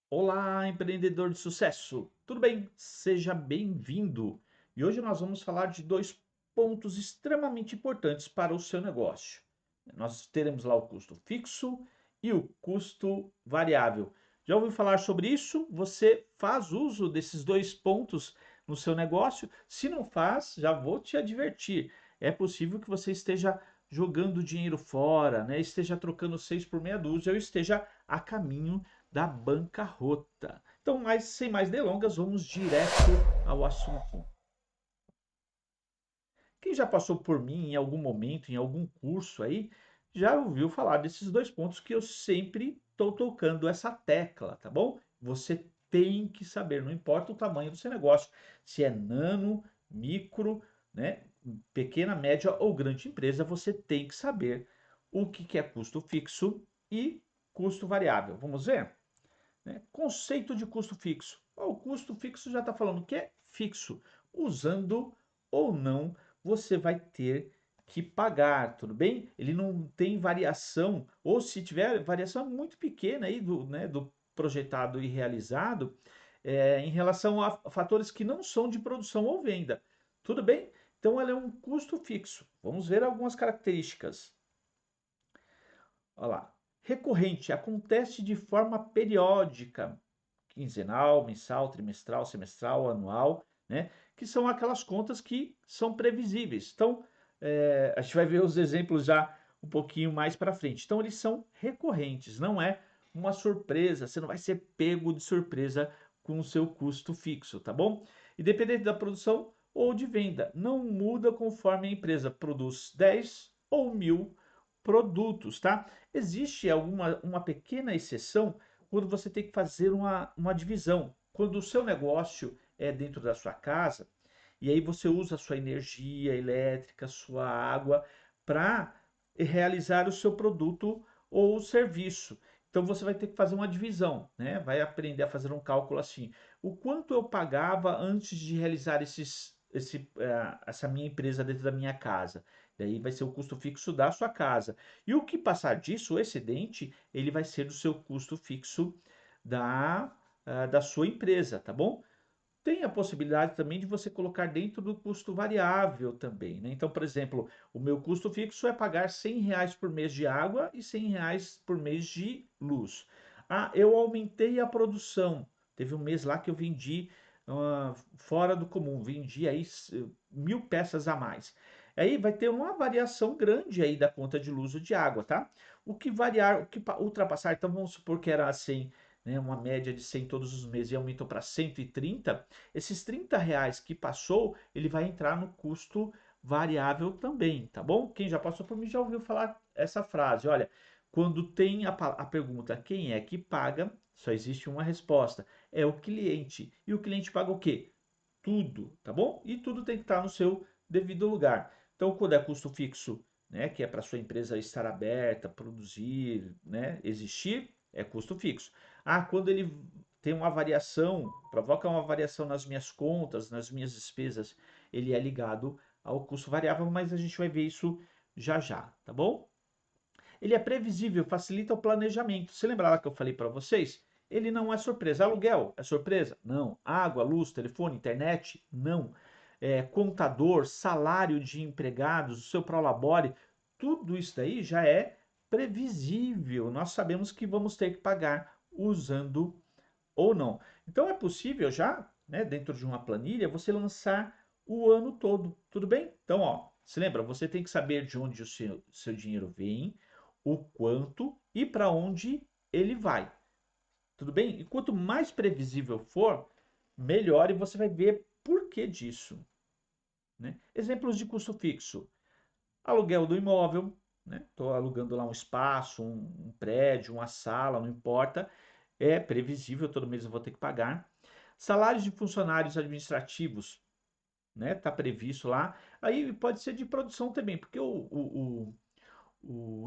Olá, empreendedor de sucesso! Tudo bem? Seja bem-vindo! E hoje nós vamos falar de dois pontos extremamente importantes para o seu negócio. Nós teremos lá o custo fixo e o custo variável. Já ouviu falar sobre isso? Você faz uso desses dois pontos no seu negócio? Se não faz, já vou te advertir. É possível que você esteja jogando dinheiro fora, né? Esteja trocando seis por meia dúzia ou esteja a caminho da bancarrota. Então, sem mais delongas, vamos direto ao assunto. Quem já passou por mim em algum momento, em algum curso aí, já ouviu falar desses dois pontos que eu sempre estou tocando essa tecla, tá bom? Você tem que saber, não importa o tamanho do seu negócio, se é nano, micro, né, pequena, média ou grande empresa, você tem que saber o que é custo fixo e custo variável. Vamos ver? Né? Conceito de custo fixo. O custo fixo já está falando que é fixo. Usando ou não, você vai ter que pagar, tudo bem? Ele não tem variação, ou se tiver variação muito pequena aí do projetado e realizado, em relação a fatores que não são de produção ou venda. Tudo bem? Então, ela é um custo fixo. Vamos ver algumas características. Olha lá. Recorrente, acontece de forma periódica, quinzenal, mensal, trimestral, semestral, anual, né? Que são aquelas contas que são previsíveis. Então, a gente vai ver os exemplos já um pouquinho mais para frente. Então, eles são recorrentes, não é uma surpresa, você não vai ser pego de surpresa com o seu custo fixo, tá bom? Independente da produção ou de venda, não muda conforme a empresa produz 10 ou 1000 produtos, tá? Existe uma pequena exceção quando você tem que fazer uma divisão. Quando o seu negócio é dentro da sua casa, e aí você usa a sua energia elétrica, sua água, para realizar o seu produto ou serviço. Então você vai ter que fazer uma divisão, né? Vai aprender a fazer um cálculo assim. O quanto eu pagava antes de realizar essa minha empresa dentro da minha casa? Daí vai ser o custo fixo da sua casa. E o que passar disso, o excedente, ele vai ser do seu custo fixo da sua empresa, tá bom? Tem a possibilidade também de você colocar dentro do custo variável também, né? Então, por exemplo, o meu custo fixo é pagar R$ 100 por mês de água e R$ 100 por mês de luz. Ah, eu aumentei a produção. Teve um mês lá que eu vendi fora do comum, vendi aí 1000 peças a mais. Aí vai ter uma variação grande aí da conta de luz ou de água, tá? O que variar, o que ultrapassar, então vamos supor que era assim, né, uma média de 100 todos os meses e aumentou para 130, esses R$ 30 que passou, ele vai entrar no custo variável também, tá bom? Quem já passou por mim já ouviu falar essa frase. Olha, quando tem a pergunta quem é que paga, só existe uma resposta: é o cliente. E o cliente paga o quê? Tudo, tá bom? E tudo tem que estar no seu devido lugar. Então, quando é custo fixo, né, que é para sua empresa estar aberta, produzir, né, existir, é custo fixo. Ah, quando ele tem uma variação, provoca uma variação nas minhas contas, nas minhas despesas, ele é ligado ao custo variável, mas a gente vai ver isso já já, tá bom? Ele é previsível, facilita o planejamento. Você lembra lá que eu falei para vocês? Ele não é surpresa. Aluguel é surpresa? Não. Água, luz, telefone, internet? Não. Contador, salário de empregados, o seu prolabore, tudo isso daí já é previsível. Nós sabemos que vamos ter que pagar usando ou não. Então é possível já, né, dentro de uma planilha, você lançar o ano todo. Tudo bem? Então, ó, se lembra, você tem que saber de onde o seu dinheiro vem, o quanto e para onde ele vai. Tudo bem? E quanto mais previsível for, melhor e você vai ver por que disso. Né? Exemplos de custo fixo: aluguel do imóvel, né? Estou alugando lá um espaço, um prédio, uma sala, não importa. É previsível, todo mês eu vou ter que pagar. Salários de funcionários administrativos, né? Está previsto lá. Aí pode ser de produção também, porque o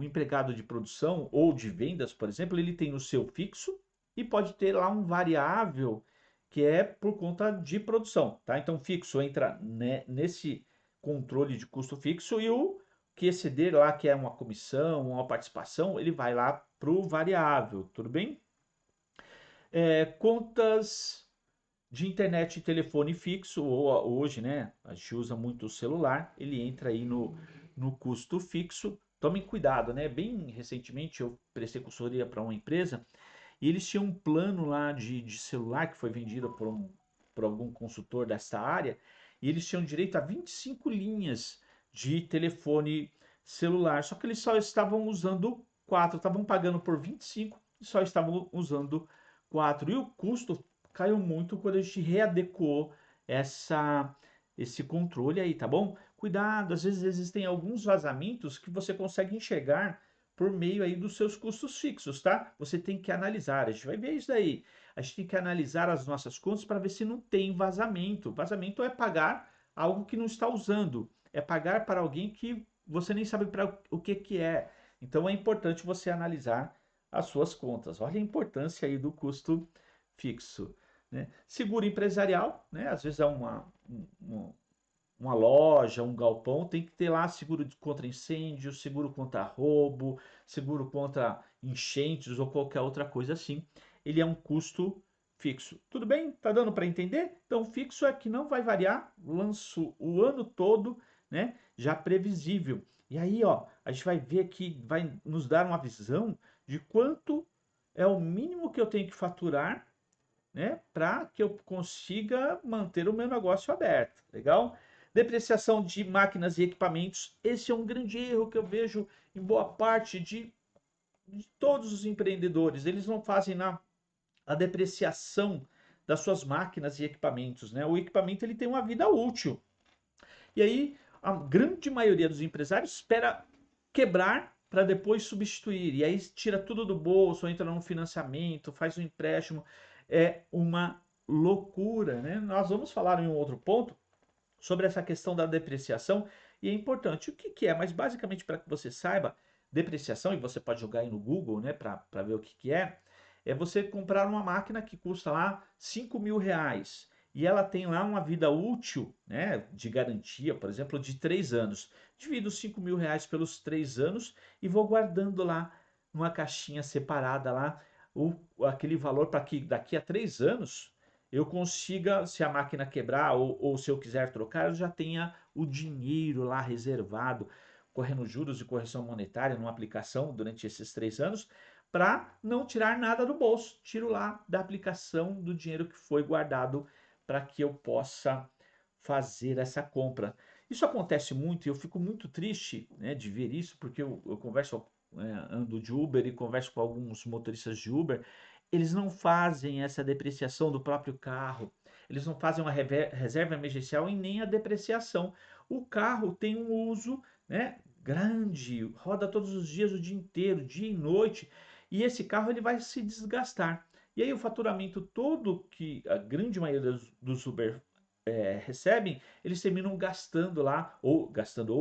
empregado de produção ou de vendas, por exemplo, ele tem o seu fixo e pode ter lá um variável que é por conta de produção, tá? Então, fixo entra, né, nesse controle de custo fixo e o que exceder lá, que é uma comissão, uma participação, ele vai lá para o variável, tudo bem? Contas de internet e telefone fixo, ou hoje, né, a gente usa muito o celular, ele entra aí no custo fixo. Tomem cuidado, né? Bem recentemente eu prestei consultoria para uma empresa e eles tinham um plano lá de celular que foi vendido por algum consultor dessa área, e eles tinham direito a 25 linhas de telefone celular, só que eles só estavam usando 4, estavam pagando por 25 e só estavam usando 4. E o custo caiu muito quando a gente readequou essa, esse controle aí, tá bom? Cuidado, às vezes existem alguns vazamentos que você consegue enxergar por meio aí dos seus custos fixos, tá? Você tem que analisar, a gente vai ver isso daí. A gente tem que analisar as nossas contas para ver se não tem vazamento. Vazamento é pagar algo que não está usando, é pagar para alguém que você nem sabe para o que que é. Então é importante você analisar as suas contas. Olha a importância aí do custo fixo, né? Seguro empresarial, né? Às vezes é uma loja, um galpão, tem que ter lá seguro contra incêndio, seguro contra roubo, seguro contra enchentes ou qualquer outra coisa assim. Ele é um custo fixo. Tudo bem? Tá dando para entender? Então, fixo é que não vai variar, lanço o ano todo, né? Já previsível. E aí, ó, a gente vai ver que vai nos dar uma visão de quanto é o mínimo que eu tenho que faturar, né, para que eu consiga manter o meu negócio aberto. Legal? Depreciação de máquinas e equipamentos. Esse é um grande erro que eu vejo em boa parte de todos os empreendedores. Eles não fazem a depreciação das suas máquinas e equipamentos, né? O equipamento ele tem uma vida útil. E aí a grande maioria dos empresários espera quebrar para depois substituir. E aí tira tudo do bolso, entra num financiamento, faz um empréstimo. É uma loucura, né? Nós vamos falar em um outro ponto sobre essa questão da depreciação e é importante. O que que é? Mas basicamente para que você saiba, depreciação, e você pode jogar aí no Google, né, para ver o que que é você comprar uma máquina que custa lá R$ 5.000 e ela tem lá uma vida útil, né, de garantia, por exemplo, de 3 anos. Divido os R$ 5.000 pelos 3 anos e vou guardando lá numa caixinha separada lá aquele valor para que daqui a 3 anos eu consiga, se a máquina quebrar ou se eu quiser trocar, eu já tenha o dinheiro lá reservado, correndo juros e correção monetária numa aplicação durante esses 3 anos, para não tirar nada do bolso. Tiro lá da aplicação do dinheiro que foi guardado para que eu possa fazer essa compra. Isso acontece muito e eu fico muito triste, né, de ver isso, porque eu converso, ando de Uber e converso com alguns motoristas de Uber, eles não fazem essa depreciação do próprio carro, eles não fazem uma reserva emergencial e nem a depreciação. O carro tem um uso, né, grande, roda todos os dias, o dia inteiro, dia e noite, e esse carro ele vai se desgastar. E aí o faturamento todo que a grande maioria dos Uber recebem, eles terminam gastando ou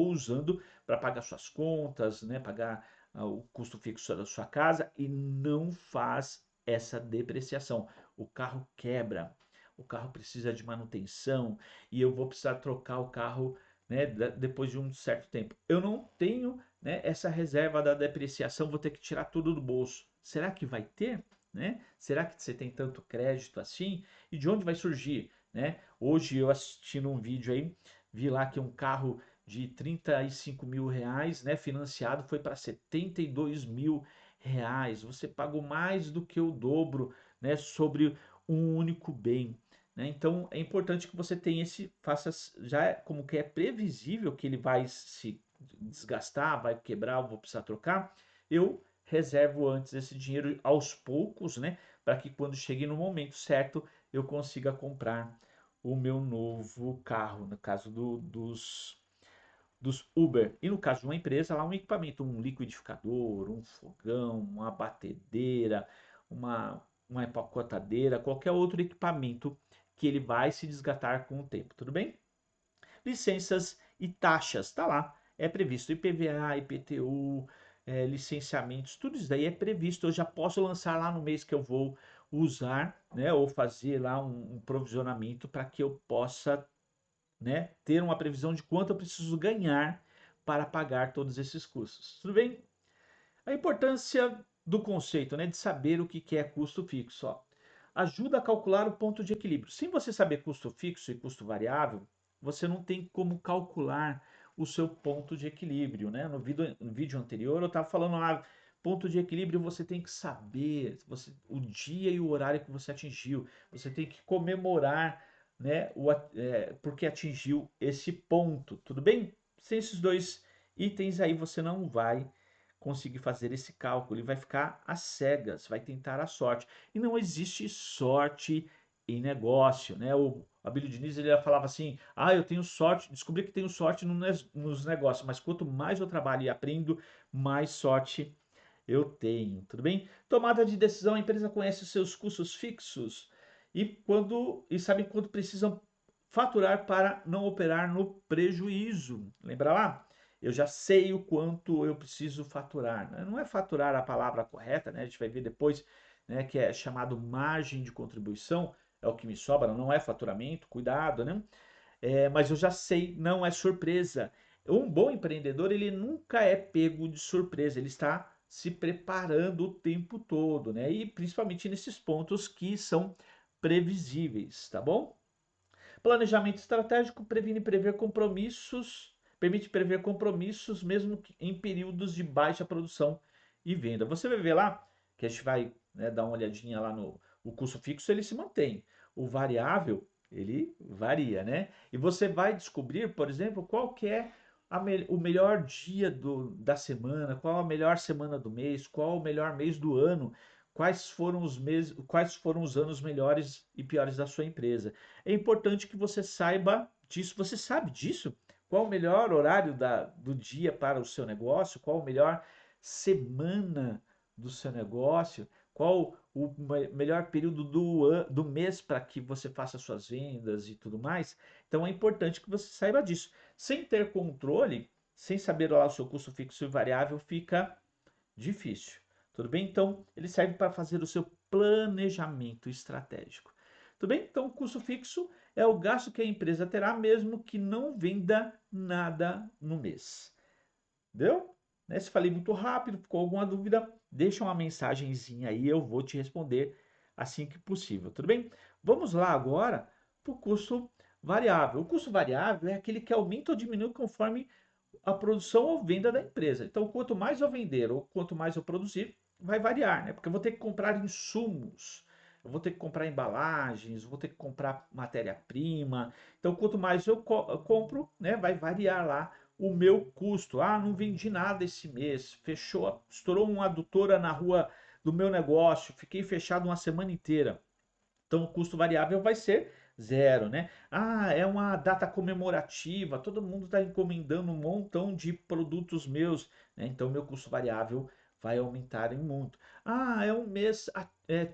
usando para pagar suas contas, né, pagar o custo fixo da sua casa e não faz essa depreciação. O carro quebra, o carro precisa de manutenção e eu vou precisar trocar o carro, né, depois de um certo tempo. Eu não tenho, né, essa reserva da depreciação, vou ter que tirar tudo do bolso. Será que vai ter? Né? Será que você tem tanto crédito assim? E de onde vai surgir? Né? Hoje eu assistindo um vídeo aí, vi lá que um carro de R$ 35.000, né, financiado, foi para R$ 72.000. Você pagou mais do que o dobro, né, sobre um único bem. Né? Então é importante que você tenha faça já como que é previsível que ele vai se desgastar, vai quebrar, vou precisar trocar. Eu reservo antes esse dinheiro aos poucos, né, para que quando chegue no momento certo eu consiga comprar o meu novo carro, no caso dos Uber. E no caso de uma empresa, lá um equipamento, um liquidificador, um fogão, uma batedeira, uma empacotadeira, qualquer outro equipamento que ele vai se desgastar com o tempo, tudo bem? Licenças e taxas, tá lá. É previsto IPVA, IPTU, licenciamentos, tudo isso daí é previsto. Eu já posso lançar lá no mês que eu vou usar, né, ou fazer lá um provisionamento para que eu possa, né, ter uma previsão de quanto eu preciso ganhar para pagar todos esses custos. Tudo bem? A importância do conceito, né, de saber o que é custo fixo. Ó. ajuda a calcular o ponto de equilíbrio. Sem você saber custo fixo e custo variável, você não tem como calcular o seu ponto de equilíbrio, né? No vídeo anterior eu estava falando lá, ponto de equilíbrio você tem que saber o dia e o horário que você atingiu. Você tem que comemorar, né, porque atingiu esse ponto, tudo bem? Sem esses dois itens aí você não vai conseguir fazer esse cálculo e vai ficar às cegas, vai tentar a sorte. E não existe sorte em negócio, né? O Abílio Diniz ele falava assim: "Ah, eu tenho sorte, descobri que tenho sorte nos negócios, mas quanto mais eu trabalho e aprendo, mais sorte eu tenho", tudo bem? Tomada de decisão, a empresa conhece os seus custos fixos e sabe quanto precisam faturar para não operar no prejuízo. Lembra lá? Eu já sei o quanto eu preciso faturar, né? Não é faturar a palavra correta, né? A gente vai ver depois, né, que é chamado margem de contribuição, é o que me sobra, não é faturamento, cuidado, né? Mas eu já sei, não é surpresa. Um bom empreendedor, ele nunca é pego de surpresa, ele está se preparando o tempo todo, né? E principalmente nesses pontos que são previsíveis, tá bom? Planejamento estratégico permite prever compromissos mesmo em períodos de baixa produção e venda. Você vai ver lá, que a gente vai, né, dar uma olhadinha lá no o custo fixo, ele se mantém. O variável, ele varia, né? E você vai descobrir, por exemplo, qual que é o melhor dia da semana, qual a melhor semana do mês, qual o melhor mês do ano, quais foram os anos melhores e piores da sua empresa. É importante que você saiba disso. Você sabe disso? Qual o melhor horário do dia para o seu negócio? Qual o melhor semana do seu negócio? Qual o melhor período do mês para que você faça suas vendas e tudo mais? Então é importante que você saiba disso. Sem ter controle, sem saber lá o seu custo fixo e variável, fica difícil. Tudo bem? Então, ele serve para fazer o seu planejamento estratégico. Tudo bem? Então, o custo fixo é o gasto que a empresa terá mesmo que não venda nada no mês. Deu? Né? Se falei muito rápido, ficou alguma dúvida, deixa uma mensagenzinha aí, eu vou te responder assim que possível. Tudo bem? Vamos lá agora para o custo variável. O custo variável é aquele que aumenta ou diminui conforme a produção ou venda da empresa. Então, quanto mais eu vender ou quanto mais eu produzir, vai variar, né? Porque eu vou ter que comprar insumos, eu vou ter que comprar embalagens, vou ter que comprar matéria-prima. Então, quanto mais eu compro, né, vai variar lá o meu custo. Ah, não vendi nada esse mês, fechou, estourou uma adutora na rua do meu negócio, fiquei fechado uma semana inteira. Então, o custo variável vai ser zero, né? Ah, é uma data comemorativa, todo mundo está encomendando um montão de produtos meus, né? Então, meu custo variável vai aumentar em muito. Ah, é um mês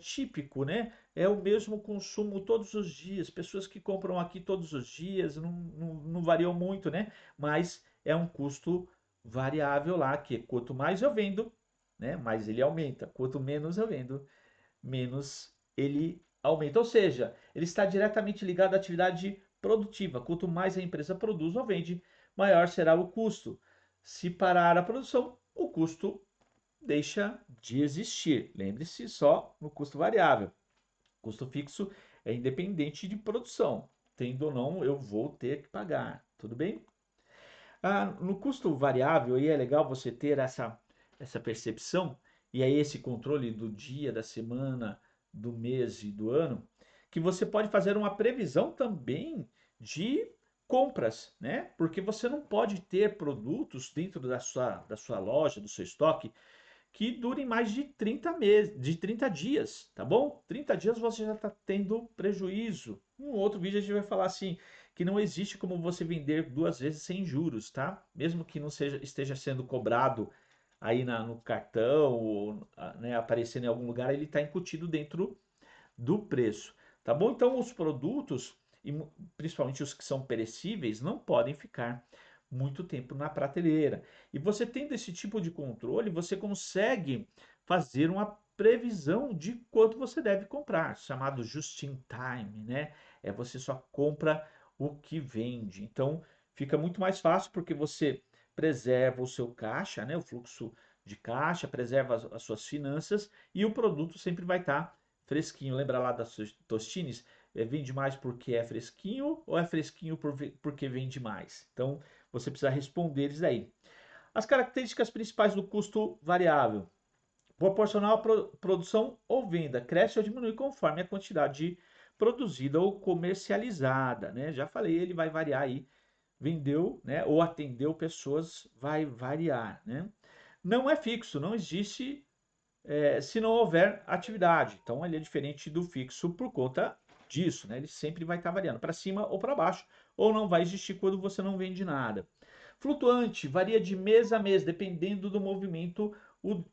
típico, né? É o mesmo consumo todos os dias, pessoas que compram aqui todos os dias, não variam muito, né? Mas é um custo variável lá, que quanto mais eu vendo, né, mais ele aumenta. Quanto menos eu vendo, menos ele aumenta. Ou seja, ele está diretamente ligado à atividade produtiva. Quanto mais a empresa produz ou vende, maior será o custo. Se parar a produção, o custo deixa de existir. Lembre-se só no custo variável. Custo fixo é independente de produção. Tendo ou não, eu vou ter que pagar. Tudo bem? No custo variável, aí é legal você ter essa percepção e aí esse controle do dia, da semana, do mês e do ano, que você pode fazer uma previsão também de compras, né? Porque você não pode ter produtos dentro da sua loja, do seu estoque, que durem mais de 30 meses, de 30 dias, tá bom? 30 dias você já está tendo prejuízo. Um outro vídeo a gente vai falar assim, que não existe como você vender duas vezes sem juros, tá? Mesmo que não esteja sendo cobrado aí no cartão ou, né, aparecendo em algum lugar, ele está incutido dentro do preço, tá bom? Então os produtos, e principalmente os que são perecíveis, não podem ficar muito tempo na prateleira. E você tendo esse tipo de controle, você consegue fazer uma previsão de quanto você deve comprar, chamado just in time, né? É você só compra o que vende. Então fica muito mais fácil porque você preserva o seu caixa, né? O fluxo de caixa, preserva as suas finanças e o produto sempre vai estar Fresquinho, lembra lá das Tostines? Vende mais porque é fresquinho ou é fresquinho porque vende mais? Então, você precisa responder isso aí. As características principais do custo variável. Proporcional à produção ou venda. Cresce ou diminui conforme a quantidade produzida ou comercializada, né? Já falei, ele vai variar aí. Vendeu, né, ou atendeu pessoas, vai variar, né? Não é fixo, não existe se não houver atividade. Então, ele é diferente do fixo por conta disso, né? Ele sempre vai estar variando para cima ou para baixo, ou não vai existir quando você não vende nada. Flutuante varia de mês a mês, dependendo do movimento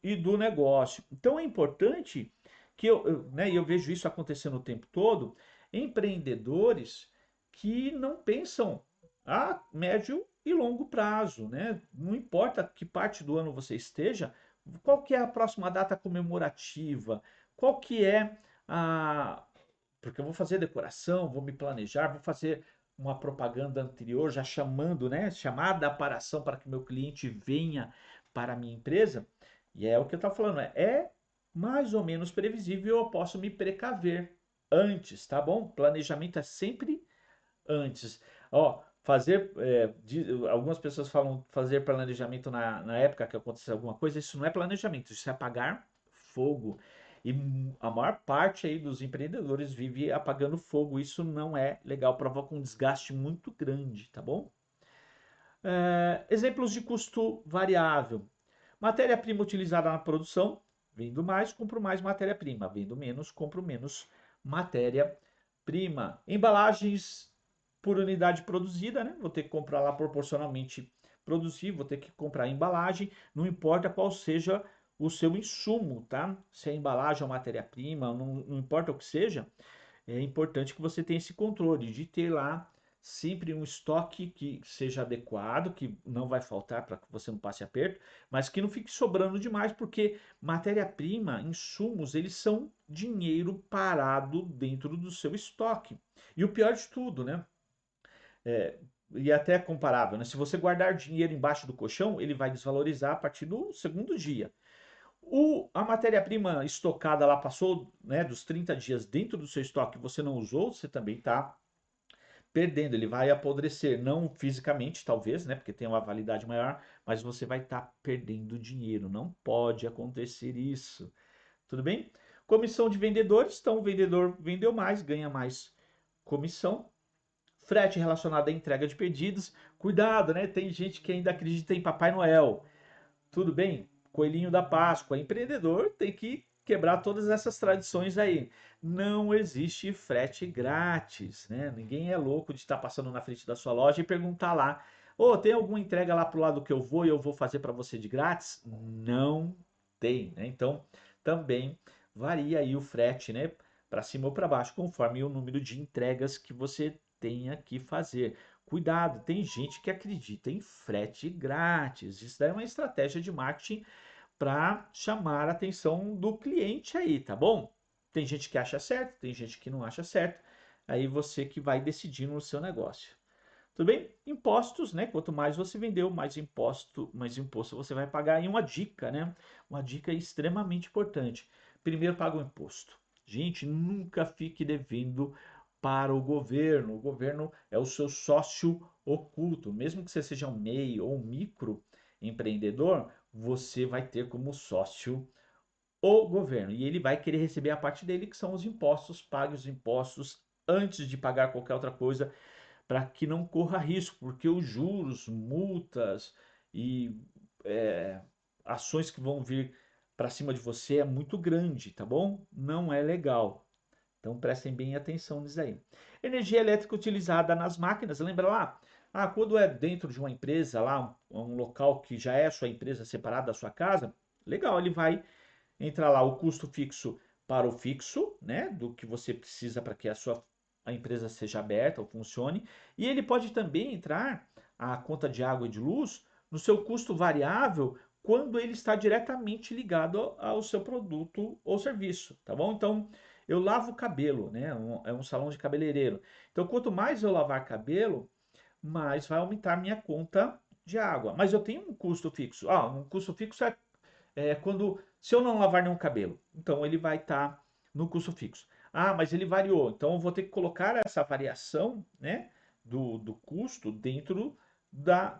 e do negócio. Então, é importante que né, e eu vejo isso acontecendo o tempo todo, empreendedores que não pensam a médio e longo prazo, né? Não importa que parte do ano você esteja, qual que é a próxima data comemorativa? Qual que é a... Porque eu vou fazer decoração, vou me planejar, vou fazer uma propaganda anterior, já chamando, né? Chamada para ação para que meu cliente venha para a minha empresa. E é o que eu estava falando, é mais ou menos previsível, eu posso me precaver antes, tá bom? Planejamento é sempre antes. Ó, algumas pessoas falam fazer planejamento na época que aconteceu alguma coisa, isso não é planejamento, isso é apagar fogo. E a maior parte aí dos empreendedores vive apagando fogo, isso não é legal, provoca um desgaste muito grande, tá bom? Exemplos de custo variável. Matéria-prima utilizada na produção, vendo mais, compro mais matéria-prima, vendo menos, compro menos matéria-prima. Embalagens por unidade produzida, né? Vou ter que comprar lá proporcionalmente produzir, vou ter que comprar embalagem, não importa qual seja o seu insumo, tá? Se é embalagem ou matéria-prima, não importa o que seja, é importante que você tenha esse controle de ter lá sempre um estoque que seja adequado, que não vai faltar para que você não passe aperto, mas que não fique sobrando demais, porque matéria-prima, insumos, eles são dinheiro parado dentro do seu estoque. E o pior de tudo, né? É, e até comparável, né? Se você guardar dinheiro embaixo do colchão, ele vai desvalorizar a partir do segundo dia. A matéria-prima estocada lá passou, né, dos 30 dias dentro do seu estoque que você não usou, você também está perdendo. Ele vai apodrecer, não fisicamente, talvez, né, porque tem uma validade maior, mas você vai estar perdendo dinheiro. Não pode acontecer isso. Tudo bem? Comissão de vendedores. Então, o vendedor vendeu mais, ganha mais comissão. Frete relacionado à entrega de pedidos. Cuidado, né? Tem gente que ainda acredita em Papai Noel. Tudo bem? Coelhinho da Páscoa. Empreendedor tem que quebrar todas essas tradições aí. Não existe frete grátis, né? Ninguém é louco de estar passando na frente da sua loja e perguntar lá: "Ô, tem alguma entrega lá pro lado que eu vou e eu vou fazer para você de grátis?" Não tem, né? Então, também varia aí o frete, né? Para cima ou para baixo, conforme o número de entregas que você tenha que fazer. Cuidado, tem gente que acredita em frete grátis. Isso daí é uma estratégia de marketing para chamar a atenção do cliente aí, tá bom? Tem gente que acha certo, tem gente que não acha certo. Aí você que vai decidir no seu negócio. Tudo bem? Impostos, né? Quanto mais você vendeu, mais imposto você vai pagar. E uma dica, né? Uma dica extremamente importante. Primeiro paga o imposto. Gente, nunca fique devendo para o governo. O governo é o seu sócio oculto. Mesmo que você seja um MEI ou um micro empreendedor, você vai ter como sócio o governo. E ele vai querer receber a parte dele, que são os impostos. Pague os impostos antes de pagar qualquer outra coisa para que não corra risco, porque os juros, multas e é, ações que vão vir para cima de você é muito grande, tá bom? Não é legal. Então prestem bem atenção nisso aí. Energia elétrica utilizada nas máquinas, lembra lá? Ah, quando é dentro de uma empresa, lá, um local que já é sua empresa separada da sua casa, legal, ele vai entrar lá o custo fixo para o fixo, né, do que você precisa para que a empresa seja aberta ou funcione, e ele pode também entrar a conta de água e de luz no seu custo variável quando ele está diretamente ligado ao seu produto ou serviço, tá bom? Então, eu lavo o cabelo, né? É um salão de cabeleireiro. Então, quanto mais eu lavar cabelo, mais vai aumentar minha conta de água. Mas eu tenho um custo fixo. Ah, um custo fixo é quando, se eu não lavar nenhum cabelo, então ele vai estar no custo fixo. Ah, mas ele variou, então eu vou ter que colocar essa variação, né, do custo dentro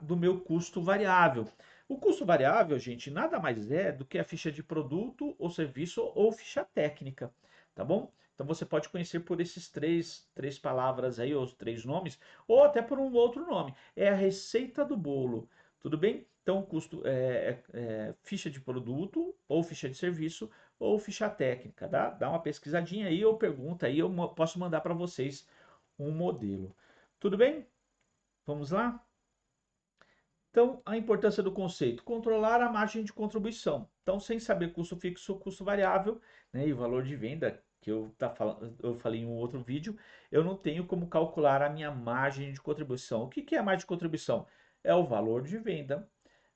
do meu custo variável. O custo variável, gente, nada mais é do que a ficha de produto ou serviço ou ficha técnica, tá bom? Então você pode conhecer por esses três palavras aí, ou os três nomes, ou até por um outro nome. É a receita do bolo, tudo bem? Então, o custo é ficha de produto, ou ficha de serviço, ou ficha técnica. Dá uma pesquisadinha aí, ou pergunta aí, eu posso mandar para vocês um modelo. Tudo bem? Vamos lá? Então, a importância do conceito: controlar a margem de contribuição. Então, sem saber custo fixo ou custo variável, né, e valor de venda, que eu falei em um outro vídeo, eu não tenho como calcular a minha margem de contribuição. O que é a margem de contribuição? É o valor de venda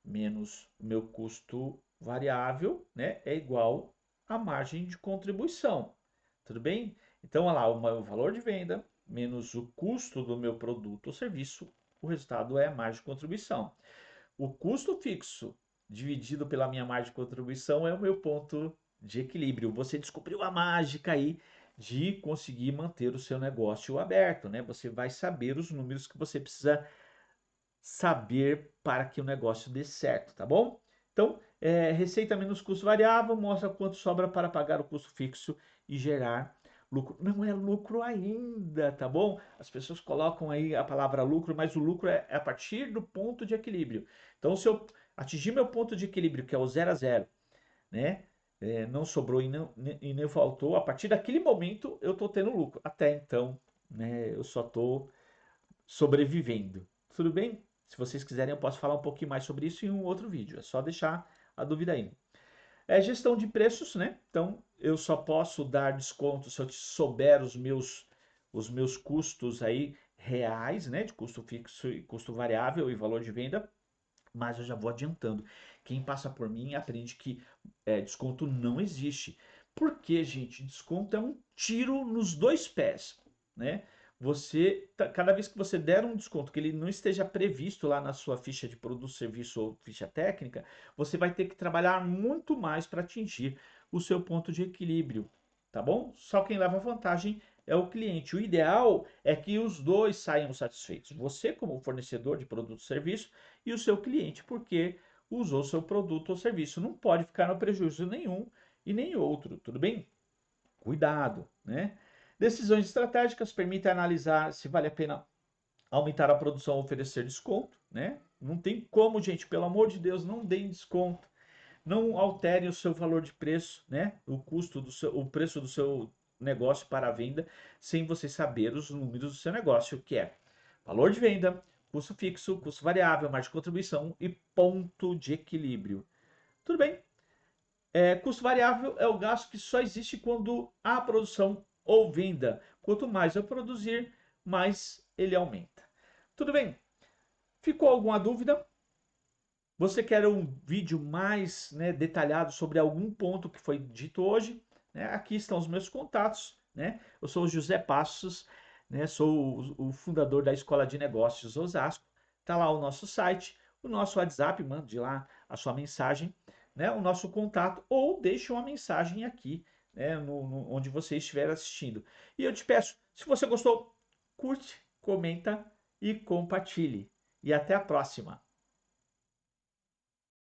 menos o meu custo variável, né, é igual à margem de contribuição. Tudo bem? Então, olha lá, o meu valor de venda menos o custo do meu produto ou serviço, o resultado é a margem de contribuição. O custo fixo dividido pela minha margem de contribuição é o meu ponto de equilíbrio. Você descobriu a mágica aí de conseguir manter o seu negócio aberto, né? Você vai saber os números que você precisa saber para que o negócio dê certo, tá bom? Então, receita menos custo variável mostra quanto sobra para pagar o custo fixo e gerar lucro. Não é lucro ainda, tá bom? As pessoas colocam aí a palavra lucro, mas o lucro é a partir do ponto de equilíbrio. Então, se eu atingir meu ponto de equilíbrio, que é o 0 a 0, né? Não sobrou e nem faltou, a partir daquele momento eu estou tendo lucro. Até então, né, eu só estou sobrevivendo. Tudo bem? Se vocês quiserem, eu posso falar um pouquinho mais sobre isso em um outro vídeo. É só deixar a dúvida aí. É gestão de preços, né? Então, eu só posso dar desconto se eu souber os meus custos aí reais, né? De custo fixo e custo variável e valor de venda. Mas eu já vou adiantando. Quem passa por mim aprende que desconto não existe. Porque, gente, desconto é um tiro nos dois pés, né? Cada vez que você der um desconto que ele não esteja previsto lá na sua ficha de produto, serviço ou ficha técnica, você vai ter que trabalhar muito mais para atingir o seu ponto de equilíbrio, tá bom? Só quem leva vantagem é o cliente. O ideal é que os dois saiam satisfeitos. Você como fornecedor de produto ou serviço e o seu cliente, porque usou seu produto ou serviço. Não pode ficar no prejuízo nenhum e nem outro, tudo bem? Cuidado, né? Decisões estratégicas permitem analisar se vale a pena aumentar a produção ou oferecer desconto, né? Não tem como, gente, pelo amor de Deus, não deem desconto. Não altere o seu valor de preço, né? O preço do seu negócio para a venda, sem você saber os números do seu negócio, que é valor de venda, custo fixo, custo variável, margem de contribuição e ponto de equilíbrio. Tudo bem? Custo variável é o gasto que só existe quando há produção ou venda. Quanto mais eu produzir, mais ele aumenta. Tudo bem? Ficou alguma dúvida? Você quer um vídeo mais, né, detalhado sobre algum ponto que foi dito hoje? Né? Aqui estão os meus contatos. Né? Eu sou o José Passos, né? Sou o fundador da Escola de Negócios Osasco. Está lá o nosso site, o nosso WhatsApp, mande lá a sua mensagem, né? O nosso contato, ou deixe uma mensagem aqui, né, onde você estiver assistindo. E eu te peço, se você gostou, curte, comenta e compartilhe. E até a próxima!